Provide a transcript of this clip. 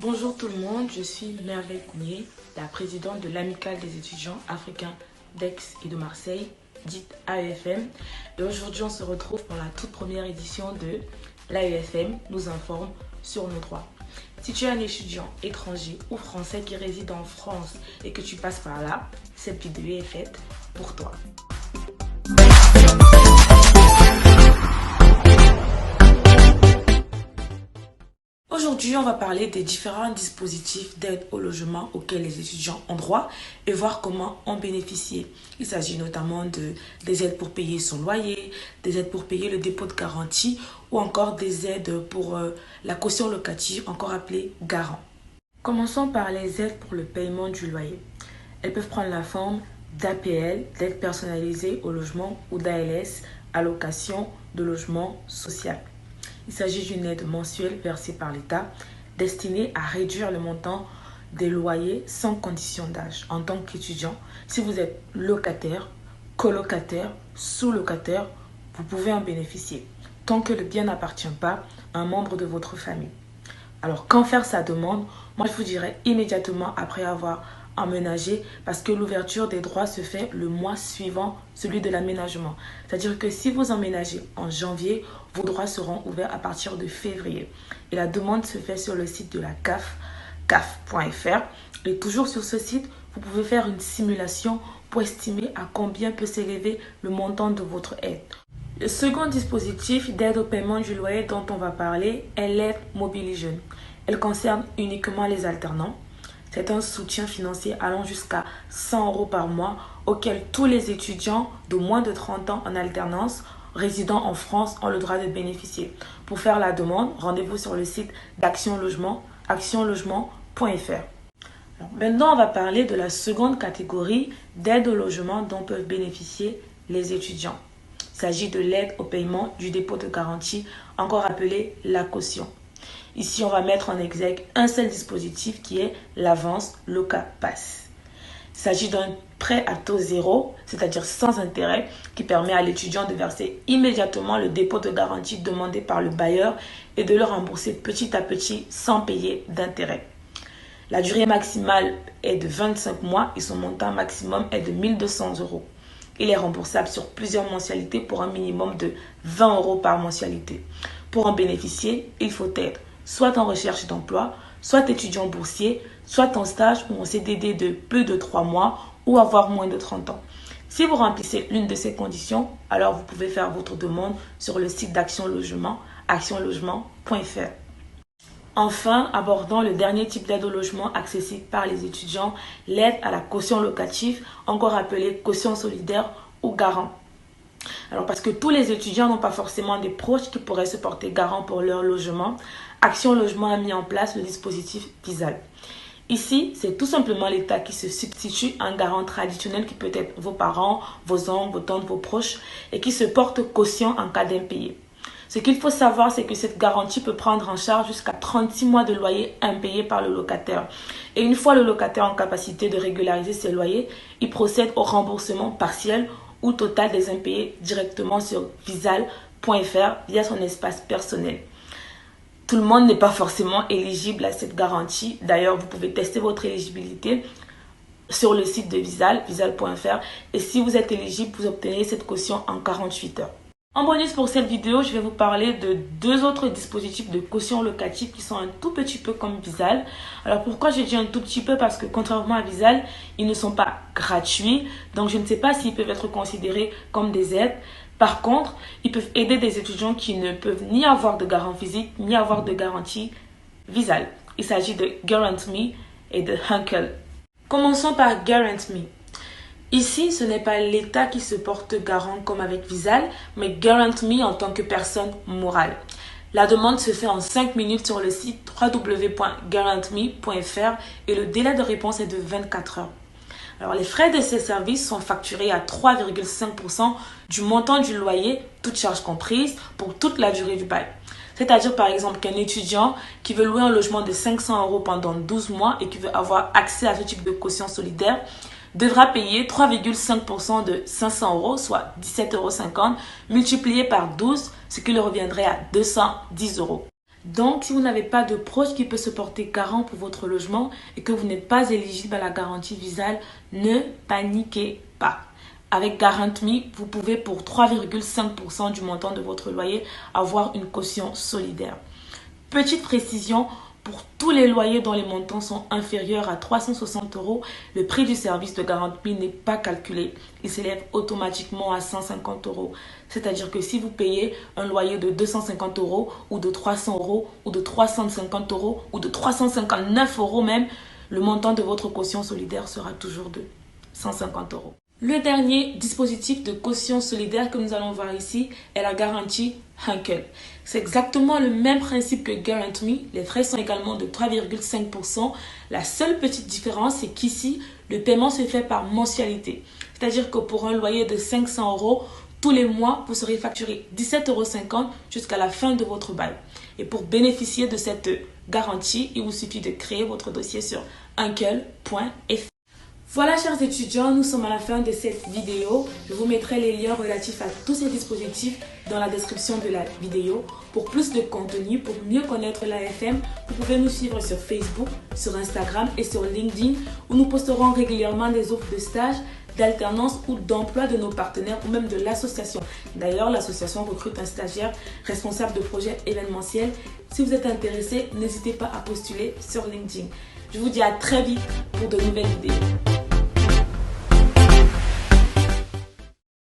Bonjour tout le monde, je suis Merveille Cougnier, la présidente de l'Amicale des étudiants africains d'Aix et de Marseille, dite AEFM. Et aujourd'hui, on se retrouve pour la toute première édition de l'AEFM nous informe sur nos droits. Si tu es un étudiant étranger ou français qui réside en France et que tu passes par là, cette vidéo est faite pour toi. Aujourd'hui, on va parler des différents dispositifs d'aide au logement auxquels les étudiants ont droit et voir comment en bénéficier. Il s'agit notamment des aides pour payer son loyer, des aides pour payer le dépôt de garantie ou encore des aides pour la caution locative, encore appelée garant. Commençons par les aides pour le paiement du loyer. Elles peuvent prendre la forme d'APL, d'aide personnalisée au logement, ou d'ALS, allocation de logement social. Il s'agit d'une aide mensuelle versée par l'État destinée à réduire le montant des loyers sans condition d'âge. En tant qu'étudiant, si vous êtes locataire, colocataire, sous-locataire, vous pouvez en bénéficier tant que le bien n'appartient pas à un membre de votre famille. Alors, quand faire sa demande? Moi, je vous dirais immédiatement après avoir emménagé, parce que l'ouverture des droits se fait le mois suivant celui de l'aménagement. C'est-à-dire que si vous emménagez en janvier, vos droits seront ouverts à partir de février. Et la demande se fait sur le site de la CAF, caf.fr. Et toujours sur ce site, vous pouvez faire une simulation pour estimer à combien peut s'élever le montant de votre aide. Le second dispositif d'aide au paiement du loyer dont on va parler est l'aide Mobili Jeune. Elle concerne uniquement les alternants. C'est un soutien financier allant jusqu'à 100 € par mois auquel tous les étudiants de moins de 30 ans en alternance résidant en France ont le droit de bénéficier. Pour faire la demande, rendez-vous sur le site d'Action Logement, actionlogement.fr. Maintenant, on va parler de la seconde catégorie d'aide au logement dont peuvent bénéficier les étudiants. Il s'agit de l'aide au paiement du dépôt de garantie, encore appelé la caution. Ici, on va mettre en exergue un seul dispositif qui est l'avance Loca-Pass. Il s'agit d'un prêt à taux zéro, c'est-à-dire sans intérêt, qui permet à l'étudiant de verser immédiatement le dépôt de garantie demandé par le bailleur et de le rembourser petit à petit sans payer d'intérêt. La durée maximale est de 25 mois et son montant maximum est de 1 200 €. Il est remboursable sur plusieurs mensualités pour un minimum de 20 € par mensualité. Pour en bénéficier, il faut être soit en recherche d'emploi, soit étudiant boursier, soit en stage ou en CDD de plus de 3 mois ou avoir moins de 30 ans. Si vous remplissez l'une de ces conditions, alors vous pouvez faire votre demande sur le site d'Action Logement, actionlogement.fr. Enfin, abordons le dernier type d'aide au logement accessible par les étudiants, l'aide à la caution locative, encore appelée caution solidaire ou garant. Alors, parce que tous les étudiants n'ont pas forcément des proches qui pourraient se porter garant pour leur logement, Action Logement a mis en place le dispositif Visal. Ici, c'est tout simplement l'État qui se substitue à un garant traditionnel qui peut être vos parents, vos oncles, vos tantes, vos proches et qui se porte caution en cas d'impayé. Ce qu'il faut savoir, c'est que cette garantie peut prendre en charge jusqu'à 36 mois de loyer impayé par le locataire. Et une fois le locataire en capacité de régulariser ses loyers, il procède au remboursement partiel ou total des impayés directement sur visal.fr via son espace personnel. Tout le monde n'est pas forcément éligible à cette garantie. D'ailleurs, vous pouvez tester votre éligibilité sur le site de Visal, visal.fr. Et si vous êtes éligible, vous obtenez cette caution en 48 heures. En bonus pour cette vidéo, je vais vous parler de deux autres dispositifs de caution locative qui sont un tout petit peu comme Visal. Alors pourquoi j'ai dit un tout petit peu? Parce que contrairement à Visal, ils ne sont pas gratuits. Donc je ne sais pas s'ils peuvent être considérés comme des aides. Par contre, ils peuvent aider des étudiants qui ne peuvent ni avoir de garant physique, ni avoir de garantie Visal. Il s'agit de Guarant Me et de Hunkel. Commençons par Guarant Me. Ici, ce n'est pas l'État qui se porte garant comme avec Visal, mais Guarant Me en tant que personne morale. La demande se fait en 5 minutes sur le site www.guarantme.fr et le délai de réponse est de 24 heures. Alors, les frais de ces services sont facturés à 3,5% du montant du loyer, toutes charges comprises, pour toute la durée du bail. C'est-à-dire, par exemple, qu'un étudiant qui veut louer un logement de 500 € pendant 12 mois et qui veut avoir accès à ce type de caution solidaire devra payer 3,5% de 500 €, soit 17,50 €, multiplié par 12, ce qui lui reviendrait à 210 €. Donc, si vous n'avez pas de proche qui peut se porter garant pour votre logement et que vous n'êtes pas éligible à la garantie Visale, ne paniquez pas. Avec GarantMe, vous pouvez pour 3,5% du montant de votre loyer avoir une caution solidaire. Petite précision, pour tous les loyers dont les montants sont inférieurs à 360 €, le prix du service de GarantMe n'est pas calculé. Il s'élève automatiquement à 150 €. C'est-à-dire que si vous payez un loyer de 250 € ou de 300 € ou de 350 € ou de 359 € même, le montant de votre caution solidaire sera toujours de 150 €. Le dernier dispositif de caution solidaire que nous allons voir ici est la garantie Henkel. C'est exactement le même principe que GarantMe. Les frais sont également de 3,5%. La seule petite différence, c'est qu'ici, le paiement se fait par mensualité. C'est-à-dire que pour un loyer de 500 €, tous les mois, vous serez facturé 17,50 € jusqu'à la fin de votre bail. Et pour bénéficier de cette garantie, il vous suffit de créer votre dossier sur henkel.fr. Voilà, chers étudiants, nous sommes à la fin de cette vidéo. Je vous mettrai les liens relatifs à tous ces dispositifs dans la description de la vidéo. Pour plus de contenu, pour mieux connaître l'AFM, vous pouvez nous suivre sur Facebook, sur Instagram et sur LinkedIn, où nous posterons régulièrement des offres de stage, d'alternance ou d'emploi de nos partenaires ou même de l'association. D'ailleurs, l'association recrute un stagiaire responsable de projet événementiel. Si vous êtes intéressé, n'hésitez pas à postuler sur LinkedIn. Je vous dis à très vite pour de nouvelles vidéos.